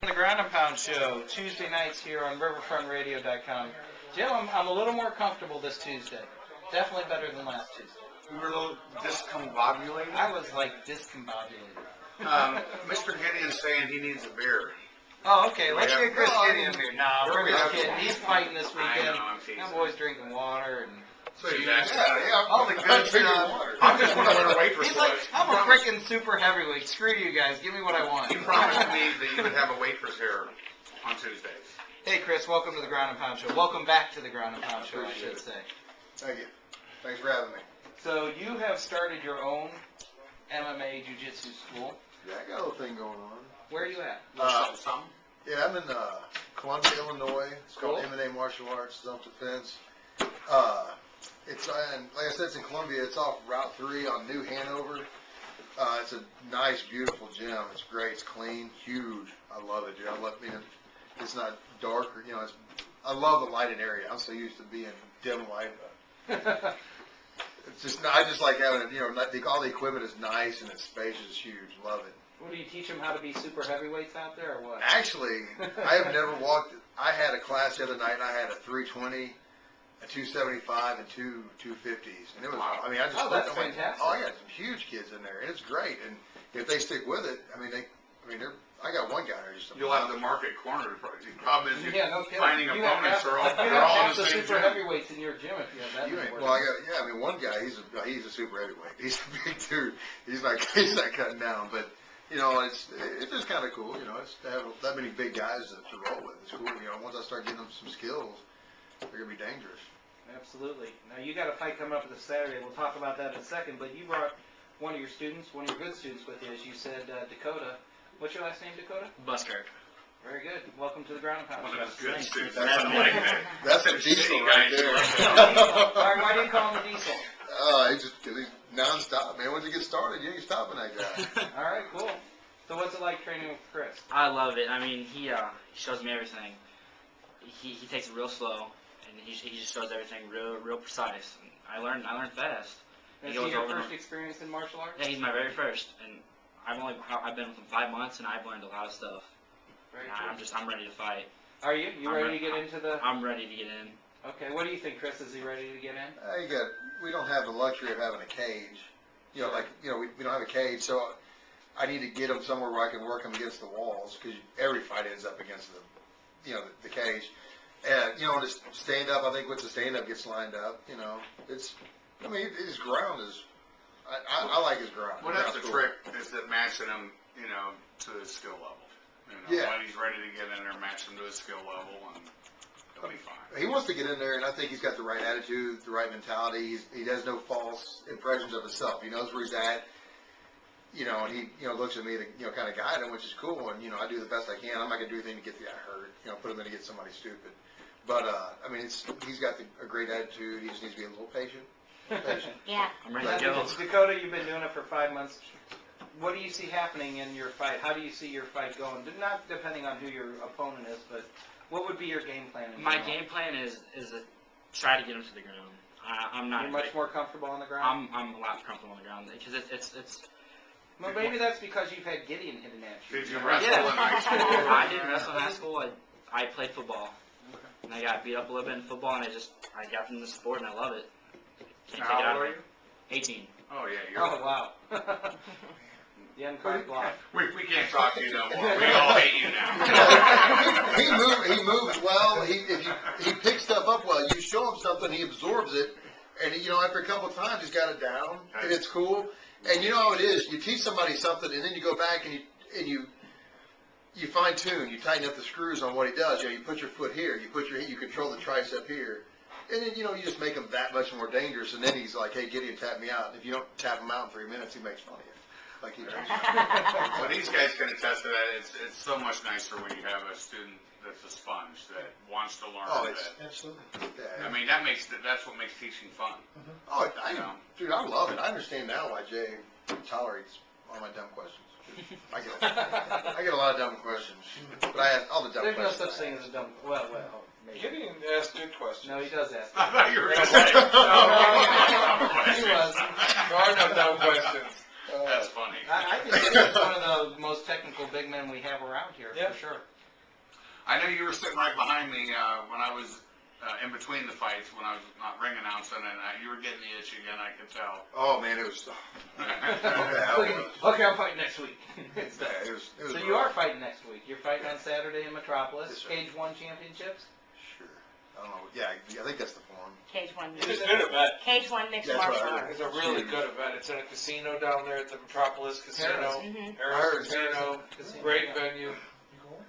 The Ground and Pound Show, Tuesday nights here on riverfrontradio.com. Jim, I'm a little more comfortable this Tuesday. Definitely better than last Tuesday. You were a little discombobulated? I was like discombobulated. Mr. Gideon's saying he needs a beer. Oh, okay. Let's get Chris Gideon here. No, we're just kidding. He's fighting this weekend. I know, I'm teasing. That boy's drinking water and... So he's asking. Yeah, all the good stuff. I'm just wondering what a waitress He's was. like, I'm a freaking super heavyweight. Screw you guys. Give me what I want. You promised me that you would have a waitress here on Tuesdays. Hey, Chris. Welcome to the Ground and Pound Show. Welcome back to the Ground and Pound Show, I should say. Thank you. Thanks for having me. So you have started your own MMA Jiu-Jitsu school. Yeah, I got a little thing going on. Where are you at? Something? Yeah, I'm in Columbia, Illinois. It's called Cool. M&A Martial Arts Self-Defense. It's like I said, it's in Columbia. It's off Route 3 on New Hanover. It's a nice, beautiful gym. It's great. It's clean, huge. I love it, dude. I love being. It's not dark, or I love the lighted area. I'm so used to being dim light. It's just. I just like having it. All the equipment is nice and it's spacious. It's huge. Love it. What, do you teach them how to be super heavyweights out there, or what? Actually, I have never walked. I had a class the other night, and I had a 320, a 275, and two 250s, and it was. I mean, I just. That's fantastic. Oh, I got some huge kids in there, and it's great. And if they stick with it, they're. I got one guy there just. You'll have the market cornered. The problem is no kidding. finding You opponents are all you they're all have in the same super gym. heavyweights in your gym if you have that. One guy, he's a super heavyweight. He's a big dude. He's not cutting down, but. It's just kind of cool, it's to have that many big guys to roll with. It's cool, once I start getting them some skills, they're going to be dangerous. Absolutely. Now, you got a fight coming up this Saturday. We'll talk about that in a second, but you brought one of your students, one of your good students with you, as you said, Dakota. What's your last name, Dakota? Buskirk. Very good. Welcome to the Ground and Pound. One of his good students. That's a diesel shitty right guys. there. Why do you call him a diesel? He's nonstop, man. Once you get started, you ain't stopping that guy. All right, cool. So what's it like training with Chris? I love it. I mean, he shows me everything. He takes it real slow, and he just shows everything real precise. And I learned fast. Is he your first experience in martial arts? Yeah, he's my very first, and I've been with him 5 months, and I've learned a lot of stuff. Very I'm ready to fight. Are you? You ready to get into the? I'm ready to get in. Okay. What do you think, Chris? Is he ready to get in? We don't have the luxury of having a cage. We don't have a cage, so. I need to get them somewhere where I can work them against the walls because every fight ends up against the cage. And just stand up. I think once the stand up gets lined up, his ground is. I like his ground. Well, that's the trick is that matching him, to his skill level. When he's ready to get in there, match him to his skill level, and he'll be fine. He wants to get in there, and I think he's got the right attitude, the right mentality. He has no false impressions of himself. He knows where he's at. And he, looks at me to, kind of guide him, which is cool. And, I do the best I can. I'm not going to do anything to get the guy hurt, put him in to get somebody stupid. But, he's got a great attitude. He just needs to be a little patient. Yeah, I'm ready to go. Dakota, you've been doing it for 5 months. What do you see happening in your fight? How do you see your fight going? Not depending on who your opponent is, but what would be your game plan? My game plan is to try to get him to the ground. I'm not. You're much more comfortable on the ground? I'm a lot comfortable on the ground because it's. Well, maybe that's because you've had Gideon hitting at you. Did you wrestle in high school? I didn't wrestle in high school. I played football. Okay. And I got beat up a little bit in football, and I got into the sport, and I love it. Can't How take it out old of are me. you? 18. Oh, Oh, yeah. wow. The uncrossed block. We can't talk to you no more. We all hate you now. He moves well. He picks stuff up well. You show him something, he absorbs it, and after a couple of times, he's got it down, and it's cool. And you know how it is. You teach somebody something, and then you go back and you fine tune. You tighten up the screws on what he does. You put your foot here. You control the tricep here, and then you just make him that much more dangerous. And then he's like, "Hey, Gideon, tap me out." And if you don't tap him out in 3 minutes, he makes fun of you. Like he does. Well, these guys can attest to that. It's so much nicer when you have a student that's a sponge that wants to learn. Oh, it's absolutely. Yeah. That's what makes teaching fun. Oh, dude, I love it. I understand now why Jay tolerates all my dumb questions. I get a lot of dumb questions, but I ask all the dumb There's questions. no such thing as a dumb. Well, maybe. Gideon asked good questions. No, he does ask. I thought you were going to say, He was. There are no dumb questions. That's funny. I think he's one of the most technical big men we have around here, Yeah. for sure. I know you were sitting right behind me when I was in between the fights, when I was not ring announcing, and you were getting the itch again, I could tell. Oh, man, it was, Okay, I'm fighting next week. it was So you are fighting next week. You're fighting on Saturday in Metropolis. Yes, sir. Cage 1 championships. Sure. I don't know, yeah, I think that's the form. Cage one. It's a good event. Cage one mixed That's martial right. arts. It's a really good event. It's in a casino down there at the Metropolis Casino. Mhm. Harris Casino. Casino. Great venue. You going?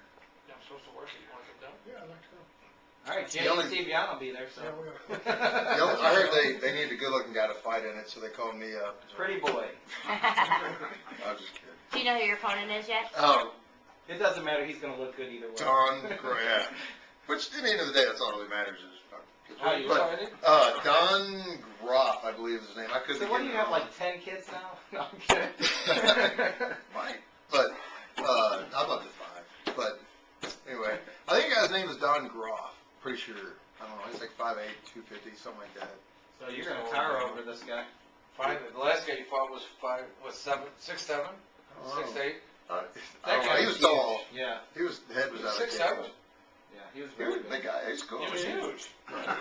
I'm supposed to work it. You want to come down? Yeah, I'd like to go. All right, Jay The and only- Steve Young will be there. So. Yeah, we are. I heard they needed a good-looking guy to fight in it, so they called me up. Pretty boy. I was just kidding. Do you know who your opponent is yet? Oh, It doesn't matter. He's going to look good either way. Don Graf. Which, at the end of the day, that's all that really matters is. Oh, you But, fighting? Don Groff, I believe is his name. I could So be what do getting you have, it wrong. like 10 kids now? No, I'm kidding. Might. But, I'd love to 5. But, anyway, I think the guy's name is Don Groff. Pretty sure. I don't know. He's like 5'8", 250, something like that. So you're going to tower over this guy. Fine. The last guy you fought was 6'7", 6'8". I That don't know. guy He was tall. Yeah. The head was out of 6'7". the Yeah, he was He very was a good. big guy. He was cool. He was huge.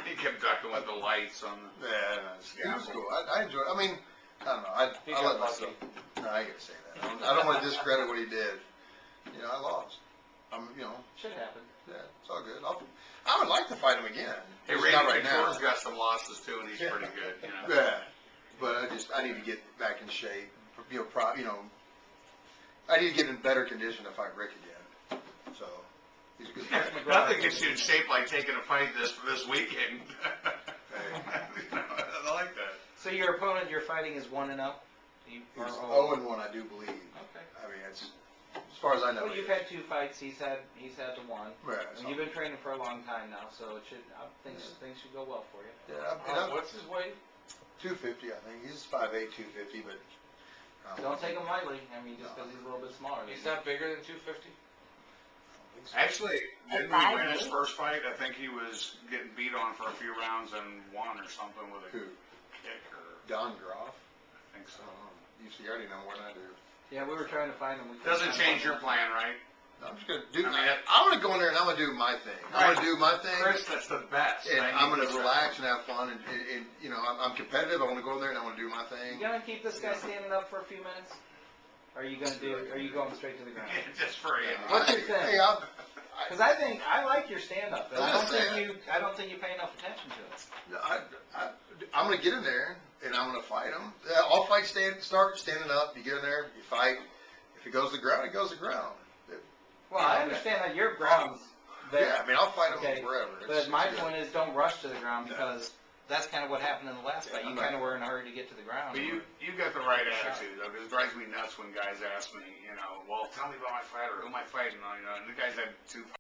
He kept ducking with the lights on the. Yeah, he was cool. I enjoyed. I mean, I don't know. He I got let myself. No, I ain't gonna say that. I don't want to discredit what he did. You know, I lost. Should happen. Yeah, it's all good. I would like to fight him again. Hey, Just Randy not right now. Couture's got some losses too, and he's pretty good. You know. Yeah, but I need to get back in shape. I need to get in better condition to fight Rick again. So he's a good fighter. Nothing gets you in shape like taking a fight this weekend. Hey. I like that. So your opponent you're fighting is 1-0? He's 0-1, I do believe. Okay. I mean, it's as far as I know. Well, you've had 2 fights. He's had the 1. Yeah, And you've been training for a long time now, so things should go well for you. yeah, What's his weight? 250, I think. He's 5'8", 250, but. Don't take him lightly. I mean, just because he's a little bit smaller. He's not bigger than 250. Actually, didn't he win his 5'8"? first fight? I think he was getting beat on for a few rounds and won or something with a Who? kick or Don Groff? I think so. You see, I already know more than I do. Yeah, we were trying to find him. We couldn't Doesn't find change him. your plan, right? No, I'm just gonna do. I mean, I'm gonna go in there and I'm gonna do my thing. I'm gonna do my thing, Chris, that's the best. and I I'm need gonna to- relax and have fun. And I'm competitive. I want to go in there and I want to do my You thing. gonna keep this guy standing up for a few minutes? Or are you going straight to the ground? Just for him. What's your thing? Hey, Because I like your stand up, but I I'm don't just think you pay enough attention to it. I'm gonna get in there and I'm gonna fight him. All fights start standing up. You get in there, you fight. If it goes to the ground, it goes to the ground. Well, I understand that your ground's there. Yeah, I mean, I'll fight him Okay, wherever. But my point is, don't rush to the ground because that's kind of what happened in the last fight. You kind of were in a hurry to get to the ground. But you got the right attitude, though, because it drives me nuts when guys ask me, well, tell me about my fighter, who am I fighting? And the guys had 2